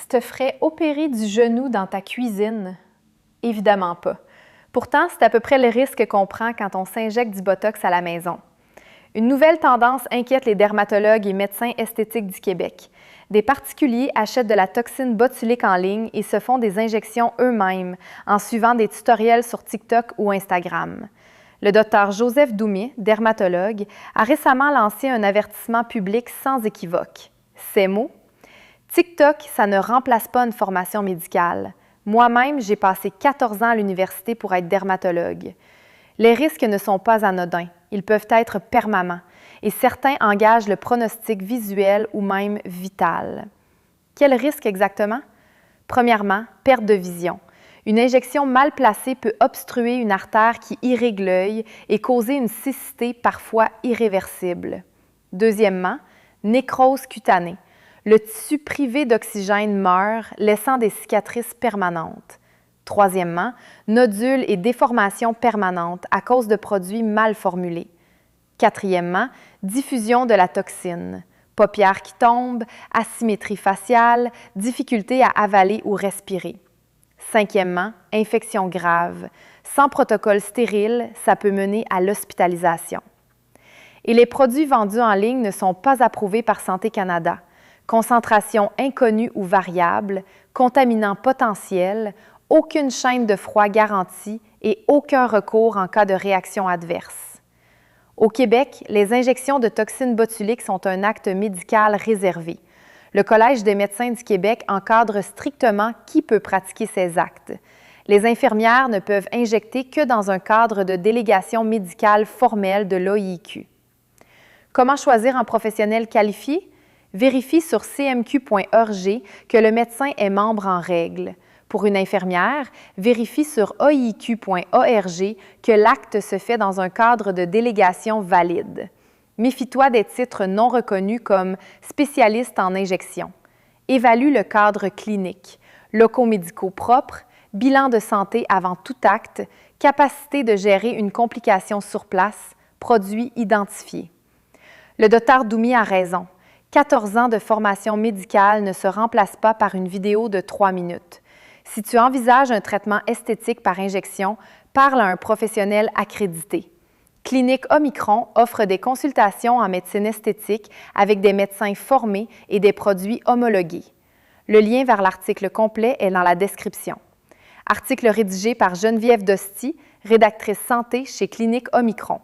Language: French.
te ferais opérer du genou dans ta cuisine? Évidemment pas. Pourtant, c'est à peu près le risque qu'on prend quand on s'injecte du Botox à la maison. Une nouvelle tendance inquiète les dermatologues et médecins esthétiques du Québec. Des particuliers achètent de la toxine botulique en ligne et se font des injections eux-mêmes en suivant des tutoriels sur TikTok ou Instagram. Le docteur Joseph Doumé, dermatologue, a récemment lancé un avertissement public sans équivoque. Ces mots: TikTok, ça ne remplace pas une formation médicale. Moi-même, j'ai passé 14 ans à l'université pour être dermatologue. Les risques ne sont pas anodins, ils peuvent être permanents et certains engagent le pronostic visuel ou même vital. Quel risque exactement? Premièrement, perte de vision. Une injection mal placée peut obstruer une artère qui irrigue l'œil et causer une cécité parfois irréversible. Deuxièmement, nécrose cutanée. Le tissu privé d'oxygène meurt, laissant des cicatrices permanentes. Troisièmement, nodules et déformations permanentes à cause de produits mal formulés. Quatrièmement, diffusion de la toxine. Paupières qui tombent, asymétrie faciale, difficulté à avaler ou respirer. Cinquièmement, infection grave. Sans protocole stérile, ça peut mener à l'hospitalisation. Et les produits vendus en ligne ne sont pas approuvés par Santé Canada. Concentration inconnue ou variable, contaminants potentiels, aucune chaîne de froid garantie et aucun recours en cas de réaction adverse. Au Québec, les injections de toxines botuliques sont un acte médical réservé. Le Collège des médecins du Québec encadre strictement qui peut pratiquer ces actes. Les infirmières ne peuvent injecter que dans un cadre de délégation médicale formelle de l'OIQ. Comment choisir un professionnel qualifié? Vérifie sur cmq.org que le médecin est membre en règle. Pour une infirmière, vérifie sur oiq.org que l'acte se fait dans un cadre de délégation valide. Méfie-toi des titres non reconnus comme spécialiste en injection. Évalue le cadre clinique, locaux médicaux propres, bilan de santé avant tout acte, capacité de gérer une complication sur place, produits identifiés. Le docteur Doumé a raison. 14 ans de formation médicale ne se remplacent pas par une vidéo de 3 minutes. Si tu envisages un traitement esthétique par injection, parle à un professionnel accrédité. Clinique Omicron offre des consultations en médecine esthétique avec des médecins formés et des produits homologués. Le lien vers l'article complet est dans la description. Article rédigé par Geneviève Dosti, rédactrice santé chez Clinique Omicron.